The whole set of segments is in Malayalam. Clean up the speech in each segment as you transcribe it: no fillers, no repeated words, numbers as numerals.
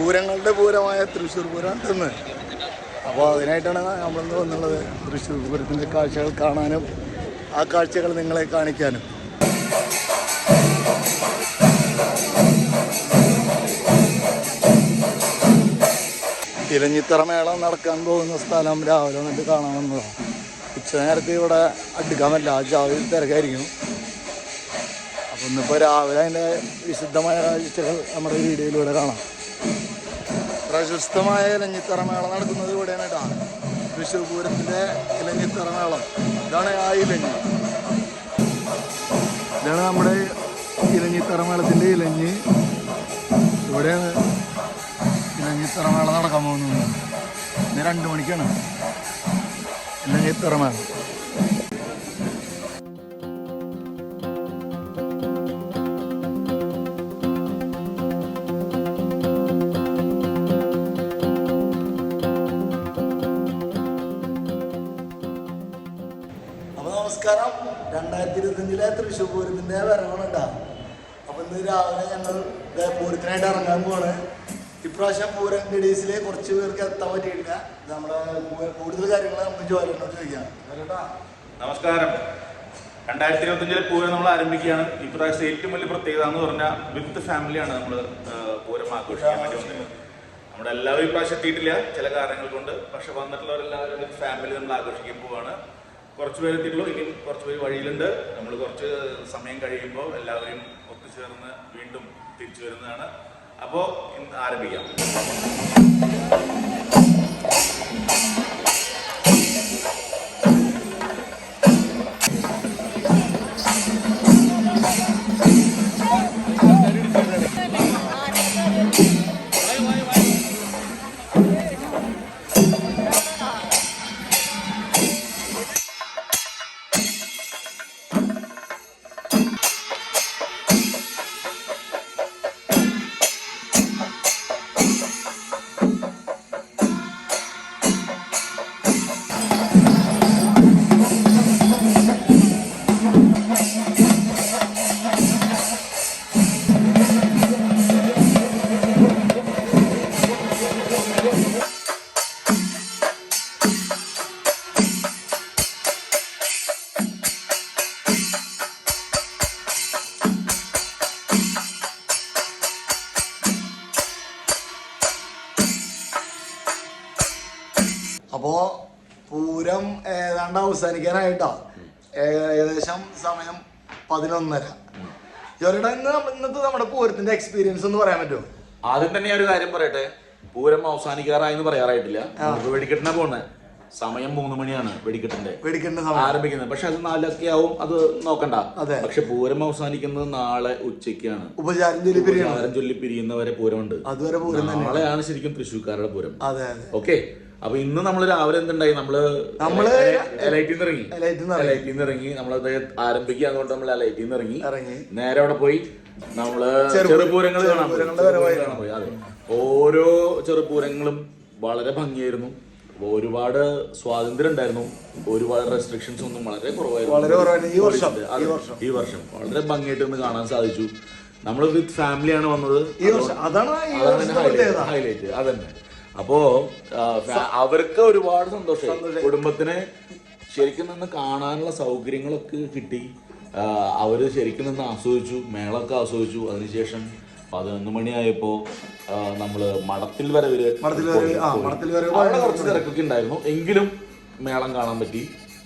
പൂരങ്ങളുടെ പൂരമായ തൃശ്ശൂർ പൂരം ഇന്ന്. അപ്പോൾ അതിനായിട്ടാണ് നമ്മളിന്ന് വന്നുള്ളത്. തൃശ്ശൂർ പൂരത്തിൻ്റെ കാഴ്ചകൾ കാണാനും ആ കാഴ്ചകൾ നിങ്ങളെ കാണിക്കാനും. ഇലഞ്ഞിത്തറ മേളം നടക്കാൻ പോകുന്ന സ്ഥലം രാവിലെ വന്നിട്ട് കാണാൻ വന്നതാണ്. ഉച്ച നേരത്തെ ഇവിടെ അടുക്കാൻ പറ്റില്ല, ആ ജാതി തിരക്കായിരിക്കും. അപ്പോൾ ഇന്നിപ്പോൾ രാവിലെ അതിൻ്റെ വിശുദ്ധമായ കാഴ്ചകൾ നമ്മുടെ വീഡിയോയിലൂടെ കാണാം. പ്രശസ്തമായ ഇലഞ്ഞിത്തറ മേളം നടക്കുന്നത് ഇവിടെയാണ് കേട്ടോ. തൃശ്ശൂർ പൂരത്തിൻ്റെ ഇലഞ്ഞിത്തറ മേളം. ഇതാണ് ആ ഇലഞ്ഞി. ഇതാണ് നമ്മുടെ ഇലഞ്ഞിത്തറ മേളത്തിൻ്റെ ഇലഞ്ഞി. ഇവിടെയാണ് ഇലഞ്ഞിത്തറ മേളം നടക്കാൻ പോകുന്നത്. ഇന്ന് 2 മണിക്കാണ് ഇലഞ്ഞിത്തറ മേളം. നമസ്കാരം. 2025 തൃശ്ശൂർ പൂരത്തിൻ്റെ വരവാണ് കേട്ടോ. അപ്പോൾ ഇന്ന് രാവിലെ ഞങ്ങൾ പൂരത്തിനായിട്ട് ഇറങ്ങാൻ പോവാണ്. ഇപ്രാവശ്യം പൂരം ഗഡീസിൽ കുറച്ച് പേർക്ക് എത്താൻ പറ്റിയിട്ടില്ല. നമ്മുടെ കൂടുതൽ കാര്യങ്ങൾ നമുക്ക് ജോലിനോട് ചോദിക്കാം. നമസ്കാരം. 2025 പൂരം നമ്മൾ ആരംഭിക്കുകയാണ്. ഇപ്രാവശ്യം ഏറ്റവും വലിയ പ്രത്യേകത എന്ന് പറഞ്ഞാൽ വിത്ത് ഫാമിലിയാണ് നമ്മൾ പൂരം ആഘോഷിക്കാൻ വേണ്ടി വന്നത്. നമ്മുടെ എല്ലാവരും ഇപ്രാവശ്യം എത്തിയിട്ടില്ല ചില കാരണങ്ങൾ കൊണ്ട്. പക്ഷെ വന്നിട്ടുള്ളവരെല്ലാവരും വിത്ത് ഫാമിലി നമ്മൾ ആഘോഷിക്കാൻ പോവാണ്. കുറച്ച് പേര് എത്തിയിട്ടുള്ളൂ, ഇനിയും കുറച്ച് പേര് വഴിയിലുണ്ട്. നമ്മൾ കുറച്ച് സമയം കഴിയുമ്പോൾ എല്ലാവരും ഒത്തുചേർന്ന് വീണ്ടും തിരിച്ചു വരുന്നതാണ്. അപ്പോൾ ഇന്ന് ആരംഭിക്കാം. അപ്പോൾ പൂരം ഏതാണ്ട് അവസാനിക്കാനായിട്ടാ. ഏകദേശം സമയം 11:30. ജോലിയുടെ ഇന്നത്തെ നമ്മുടെ പൂരത്തിന്റെ എക്സ്പീരിയൻസ് ഒന്ന് പറയാൻ പറ്റുമോ? ആദ്യം തന്നെ ഒരു കാര്യം പറയട്ടെ. പൂരം അവസാനിക്കാറായി എന്ന് പറയാറായിട്ടില്ല. വെടിക്കെട്ടിനെ പോണേ സമയം 3 മണിയാണ് വെടിക്കെട്ടിന്റെ ആരംഭിക്കുന്നത്. പക്ഷെ അത് 4 ആവും, അത് നോക്കണ്ട. പക്ഷെ പൂരം അവസാനിക്കുന്നത് നാളെ ഉച്ചയ്ക്കാണ്. ഉപചാരം ചൊല്ലി പിരിയുന്നവരെ പൂരമുണ്ട്. അതുവരെ പൂരം നാളെയാണ് ശരിക്കും തൃശ്ശൂർക്കാരുടെ പൂരം. ഓക്കെ. അപ്പൊ ഇന്ന് നമ്മള് രാവിലെ എന്തുണ്ടായി? നമ്മള് എലൈറ്റിന്ന് ഇറങ്ങി നമ്മളത് ആരംഭിക്കുക. അതുകൊണ്ട് നമ്മൾ എലൈറ്റിന്ന് ഇറങ്ങി നേരെ അവിടെ പോയി നമ്മള് ചെറുപൂരങ്ങൾ കാണാൻ പോയി. അതെ, ഓരോ ചെറുപൂരങ്ങളും വളരെ ഭംഗിയായിരുന്നു. ഒരുപാട് സ്വാതന്ത്ര്യം ഉണ്ടായിരുന്നു. ഒരുപാട് റെസ്ട്രിക്ഷൻസ് ഒന്നും വളരെ കുറവായിരുന്നു. ഈ വർഷം വളരെ ഭംഗിയായിട്ട് ഒന്ന് കാണാൻ സാധിച്ചു. നമ്മള് വിത്ത് ഫാമിലിയാണ് വന്നത്. അതാണ് ഹൈലൈറ്റ്. അതന്നെ. അപ്പോ അവർക്ക് ഒരുപാട് സന്തോഷമായി. കുടുംബത്തിന് ശരിക്കും നിന്ന് കാണാനുള്ള സൗകര്യങ്ങളൊക്കെ കിട്ടി. അവര് ശരിക്കും നിന്ന് ആസ്വദിച്ചു, മേളൊക്കെ ആസ്വദിച്ചു. അതിനുശേഷം 11 മണിയായപ്പോ നമ്മള് മഠത്തിൽ വരെ അവിടെ കുറച്ച് തിരക്കൊക്കെ ഉണ്ടായിരുന്നു. എങ്കിലും മേളം കാണാൻ പറ്റി.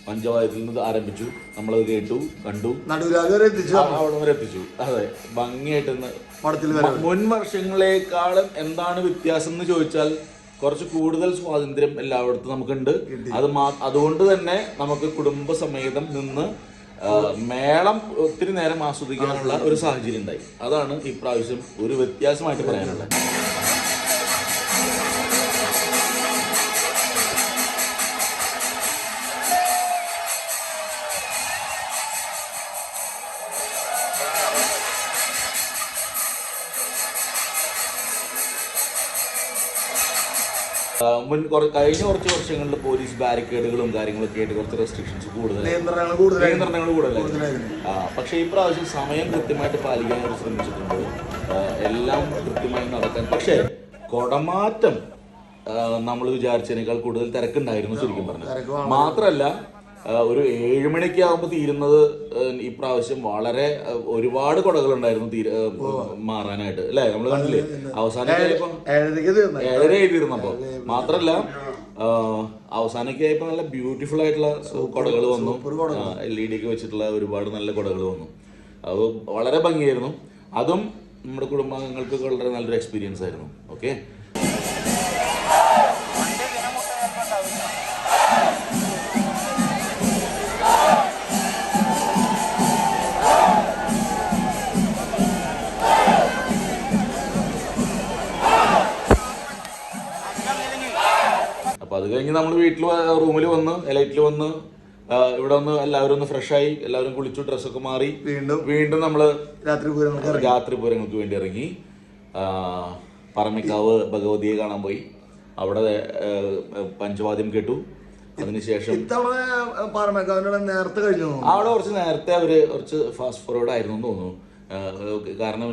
പഞ്ചവാദ്യത്തിൽ നിന്ന് ആരംഭിച്ചു. നമ്മളത് കേട്ടു, കണ്ടു, അവിടെ വരെ എത്തിച്ചു. അതെ, ഭംഗിയായിട്ട് മുൻ വർഷങ്ങളെക്കാളും എന്താണ് വ്യത്യാസം എന്ന് ചോദിച്ചാൽ കുറച്ച് കൂടുതൽ സ്വാതന്ത്ര്യം എല്ലായിടത്തും നമുക്കുണ്ട്. അതുകൊണ്ട് തന്നെ നമുക്ക് കുടുംബസമേതം നിന്ന് മേളം ഒത്തിരി നേരം ആസ്വദിക്കാനുള്ള ഒരു സാഹചര്യം ഉണ്ടായി. അതാണ് ഇപ്രാവശ്യം ഒരു വ്യത്യാസമായിട്ട് പറയാനുള്ളത്. കഴിഞ്ഞ കുറച്ച് വർഷങ്ങളിൽ പോലീസ് ബാരിക്കേഡുകളും കാര്യങ്ങളൊക്കെ ആയിട്ട് കുറച്ച് റെസ്ട്രിക്ഷൻസ് നിയന്ത്രണങ്ങൾ കൂടുതലായിരുന്നു. പക്ഷേ ഈ പ്രാവശ്യം സമയം കൃത്യമായിട്ട് പാലിക്കാൻ അവർ ശ്രമിച്ചിട്ടുണ്ട്. എല്ലാം കൃത്യമായി നടക്കാൻ. പക്ഷേ കുടമാറ്റം നമ്മൾ വിചാരിച്ചതിനേക്കാൾ കൂടുതൽ തിരക്കുണ്ടായിരുന്നു ശരിക്കും പറഞ്ഞു. തിരക്ക് മാത്രമല്ല ഒരു 7 മണിക്ക് ആകുമ്പോൾ തീരുന്നത് ഇപ്രാവശ്യം വളരെ ഒരുപാട് കുടകളുണ്ടായിരുന്നു മാറാനായിട്ട് അല്ലേ? നമ്മൾ കണ്ടില്ലേ അവസാനം 7:30 തീർന്നപ്പോ. മാത്രല്ല അവസാനമൊക്കെ ആയപ്പോ നല്ല ബ്യൂട്ടിഫുൾ ആയിട്ടുള്ള കുടകൾ വന്നു. LED ഒക്കെ വെച്ചിട്ടുള്ള ഒരുപാട് നല്ല കുടകൾ വന്നു. അത് വളരെ ഭംഗിയായിരുന്നു. അതും നമ്മുടെ കുടുംബാംഗങ്ങൾക്ക് വളരെ നല്ലൊരു എക്സ്പീരിയൻസ് ആയിരുന്നു. ഓക്കെ, അപ്പൊ അത് കഴിഞ്ഞ് നമ്മൾ റൂമിൽ വന്ന് എലൈറ്റിൽ വന്ന് ഇവിടെ വന്ന് എല്ലാവരും ഒന്ന് ഫ്രഷായി, എല്ലാവരും കുളിച്ചു, ഡ്രസ്സൊക്കെ മാറി വീണ്ടും നമ്മള് രാത്രി പൂരങ്ങൾക്ക് വേണ്ടി ഇറങ്ങി. പറമ്പിക്കാവ് ഭഗവതിയെ കാണാൻ പോയി. അവിടെ പഞ്ചവാദ്യം കേട്ടു. അതിനുശേഷം നേരത്തെ കഴിഞ്ഞു. അവിടെ കുറച്ച് നേരത്തെ അവര് കുറച്ച് ഫാസ്റ്റ് ഫോർവേഡ് ആയിരുന്നു എന്ന് തോന്നുന്നു. കാരണം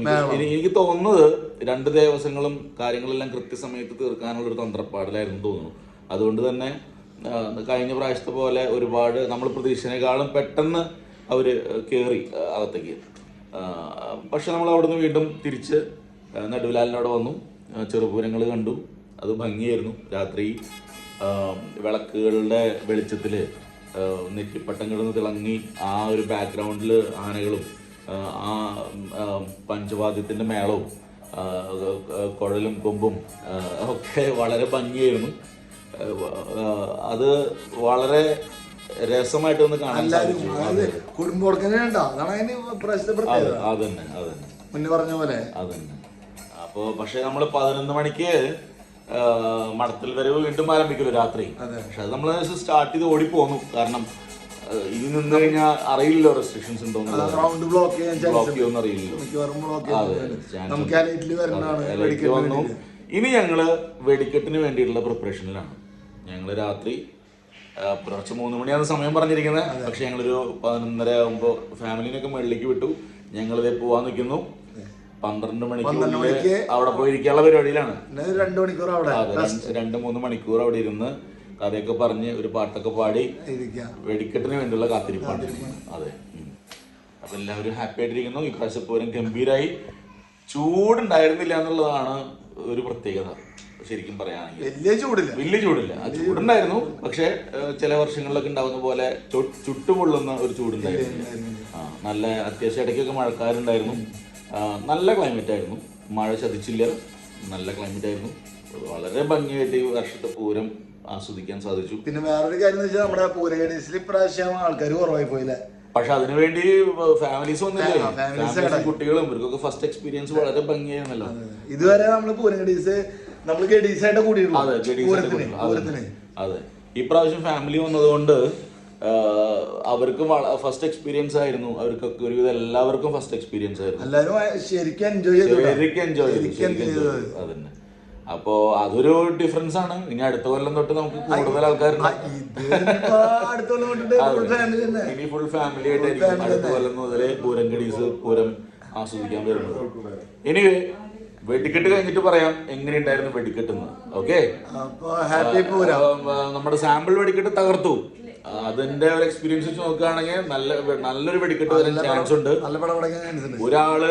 എനിക്ക് തോന്നുന്നത് 2 ദേവസ്വങ്ങളും കാര്യങ്ങളെല്ലാം കൃത്യസമയത്ത് തീർക്കാനുള്ള ഒരു തന്ത്രപ്പാടിലായിരുന്നു തോന്നുന്നു. അതുകൊണ്ട് തന്നെ കഴിഞ്ഞ പ്രാവശ്യത്തെ പോലെ ഒരുപാട് നമ്മൾ പ്രതീക്ഷനേക്കാളും പെട്ടെന്ന് അവർ കയറി അകത്തേക്ക്. പക്ഷെ നമ്മൾ അവിടുന്ന് വീണ്ടും തിരിച്ച് നടുവിലാലിനോട് വന്നു. ചെറുപൂരങ്ങൾ കണ്ടു. അത് ഭംഗിയായിരുന്നു. രാത്രി വിളക്കുകളുടെ വെളിച്ചത്തിൽ നെറ്റിപ്പട്ടം കിടന്ന് തിളങ്ങി ആ ഒരു ബാക്ക്ഗ്രൗണ്ടിൽ ആനകളും ആ പഞ്ചവാദ്യത്തിൻ്റെ മേളവും കുഴലും കൊമ്പും ഒക്കെ വളരെ ഭംഗിയായിരുന്നു. അത് വളരെ രസമായിട്ടൊന്ന് കാണാൻ സാധിച്ചു. അതന്നെ മുന്നേ പറഞ്ഞ പോലെ അതന്നെ. അപ്പോൾ പക്ഷെ നമ്മൾ 11 മണിക്ക് മടത്തിൽ വരവ് വീണ്ടും ആരംഭിക്കുമല്ലോ രാത്രി. പക്ഷെ അത് നമ്മൾ സ്റ്റാർട്ട് ചെയ്ത് ഓടിപ്പോന്നു. കാരണം ഇനി നിന്ന് കഴിഞ്ഞാൽ അറിയില്ലല്ലോ റെസ്ട്രിക്ഷൻസ് ഉണ്ടോന്ന്, ബ്ലോക്ക് ചെയ്യുമെന്ന് അറിയില്ലല്ലോ. വന്നു. ഇനി ഞങ്ങള് വെടിക്കെട്ടിന് വേണ്ടിയിട്ടുള്ള പ്രിപ്പറേഷനിലാണ്. ഞങ്ങള് രാത്രി പുലർച്ചെ 3 മണിയാണ് സമയം പറഞ്ഞിരിക്കുന്നത്. പക്ഷെ ഞങ്ങളൊരു 11:30 ആകുമ്പോൾ ഫാമിലിനൊക്കെ മുകളിലേക്ക് വിട്ടു. ഞങ്ങളിതേ പോവാൻ നിൽക്കുന്നു. 12 മണിക്ക് അവിടെ പോയിരിക്കാനുള്ള പരിപാടിയിലാണ്. 2-3 മണിക്കൂർ അവിടെ ഇരുന്ന് കഥയൊക്കെ പറഞ്ഞ് ഒരു പാട്ടൊക്കെ പാടി വെടിക്കെട്ടിന് വേണ്ടിയുള്ള കാത്തിരിപ്പാണ്. അതെ. അപ്പൊ എല്ലാവരും ഹാപ്പി ആയിട്ടിരിക്കുന്നു. ഈ പ്രാവശ്യം പൂരം ഗംഭീരായി. ചൂടുണ്ടായിരുന്നില്ല എന്നുള്ളതാണ് ഒരു പ്രത്യേകത ശരിക്കും പറയാണെങ്കിൽ. വലിയ ചൂടില്ല. ആ ചൂടുണ്ടായിരുന്നു. പക്ഷെ ചില വർഷങ്ങളിലൊക്കെ ഉണ്ടാവുന്ന പോലെ ചുട്ടുപൊള്ളുന്ന ഒരു ചൂടുണ്ടായിരുന്നു. നല്ല അത്യാവശ്യം ഇടയ്ക്കൊക്കെ മഴക്കാരുണ്ടായിരുന്നു. നല്ല ക്ലൈമറ്റ് ആയിരുന്നു. മഴ ചതിച്ചില്ല. നല്ല ക്ലൈമറ്റ് ആയിരുന്നു. വളരെ ഭംഗിയായിട്ട് ഈ വർഷത്തെ പൂരം ആസ്വദിക്കാൻ സാധിച്ചു. പിന്നെ വേറൊരു കാര്യം എന്ന് വെച്ചാൽ നമ്മുടെ പൂരകടീസിൽ ഇപ്രാവശ്യം ആൾക്കാർ കുറവായി പോയില്ലേ. പക്ഷെ അതിനുവേണ്ടി ഫാമിലീസ് വന്നില്ലേ, കുട്ടികളും ഇവർക്കൊക്കെ ഫസ്റ്റ് എക്സ്പീരിയൻസ് വളരെ ഭംഗിയായിരുന്നല്ലോ. ഇതുവരെ നമ്മള് പൂരകടീസ് നമ്മൾ ഗഡീസായിട്ട് കൂടിയിട്ടുള്ളൂ. അതെ, ഇപ്രാവശ്യം ഫാമിലി വന്നതുകൊണ്ട് അവർക്ക് ഫസ്റ്റ് എക്സ്പീരിയൻസ് ആയിരുന്നു. അവർക്കൊക്കെ ഒരുവിധം എല്ലാവർക്കും ഫസ്റ്റ് എക്സ്പീരിയൻസ് ആയിരുന്നു. എല്ലാവരും ശരിക്കും എൻജോയ് ചെയ്തു. അതന്നെ. അപ്പോ അതൊരു ഡിഫറൻസ് ആണ്. ഇനി അടുത്ത കൊല്ലം തൊട്ട് നമുക്ക് കൂടുതൽ ആൾക്കാരുണ്ട്. ഇനി ഫുൾ ഫാമിലി ആയിട്ടായിരിക്കും അടുത്ത കൊല്ലം മുതലേ പൂരം ഗഡീസ് പൂരം ആസ്വദിക്കാൻ വരുന്നത്. ഇനി വെടിക്കെട്ട് കഴിഞ്ഞിട്ട് പറയാം എങ്ങനെയുണ്ടായിരുന്നു വെടിക്കെട്ടെന്ന്. ഓക്കെ, നമ്മുടെ സാമ്പിൾ വെടിക്കെട്ട് തകർത്തു. അതിന്റെ ഒരു എക്സ്പീരിയൻസ് വെച്ച് നോക്കുകയാണെങ്കിൽ നല്ലൊരു വെടിക്കെട്ട് വരാൻ ചാൻസ് ഉണ്ട്. ഒരാള്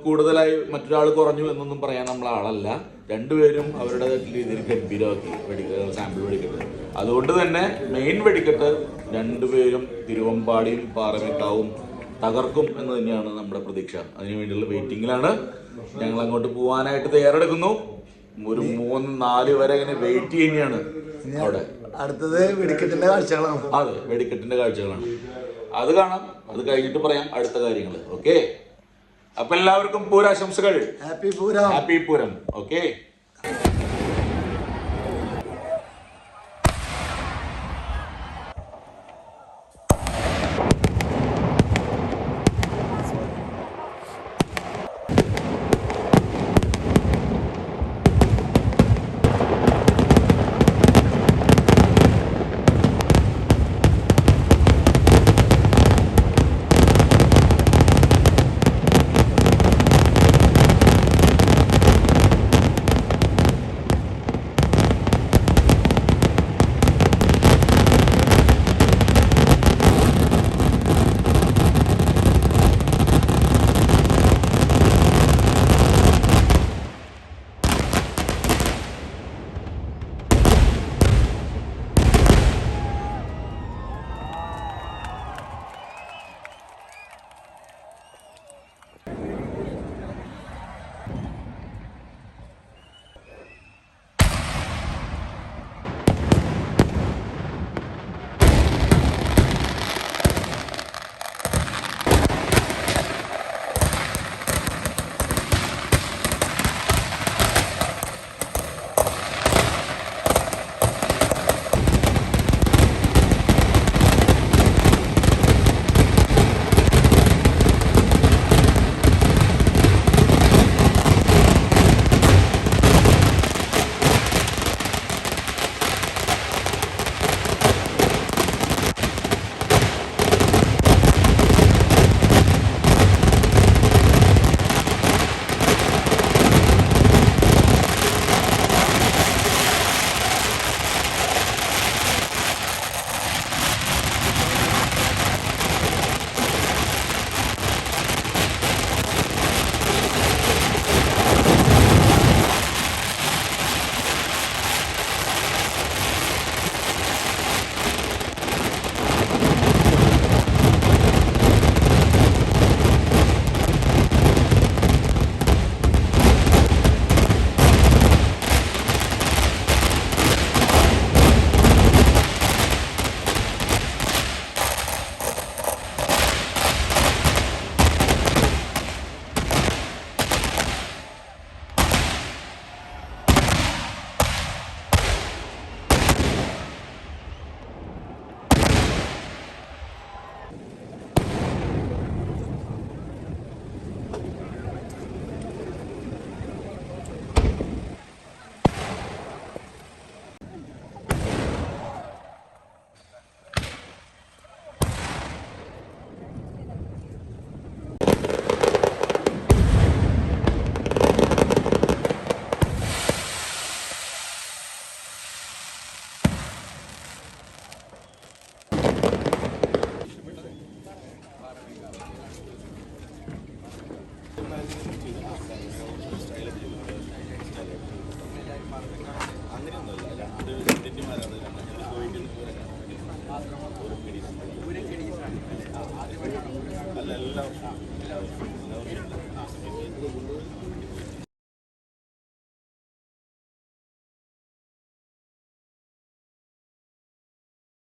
കൂടുതലായി മറ്റൊരാൾ കുറഞ്ഞു എന്നൊന്നും പറയാൻ നമ്മൾ ആളല്ല. രണ്ടുപേരും അവരുടെ രീതിയിൽ ഗംഭീരമാക്കി സാമ്പിൾ വെടിക്കെട്ട്. അതുകൊണ്ട് തന്നെ മെയിൻ വെടിക്കെട്ട് രണ്ടുപേരും തിരുവമ്പാടിയും പാറമേക്കാവും തകർക്കും എന്ന് തന്നെയാണ് നമ്മുടെ പ്രതീക്ഷ. അതിനുവേണ്ടിയുള്ള വെയിറ്റിംഗിലാണ്. ഞങ്ങൾ അങ്ങോട്ട് പോവാനായിട്ട് തയ്യാറെടുക്കുന്നു. ഒരു 3-4 വരെ ഇങ്ങനെ വെയിറ്റ് ചെയ്യുകയാണ് അവിടെ. അടുത്തത് വെടിക്കെട്ടിന്റെ കാഴ്ചകളാണ്. അതെ, വെടിക്കെട്ടിന്റെ കാഴ്ചകളാണ്. അത് കാണാം. അത് കഴിഞ്ഞിട്ട് പറയാം അടുത്ത കാര്യങ്ങൾ. ഓക്കെ, അപ്പൊ എല്ലാവർക്കും പൂരാശംസകൾ. ഹാപ്പി പൂരം. ഓക്കെ. എല്ലാ വർഷവും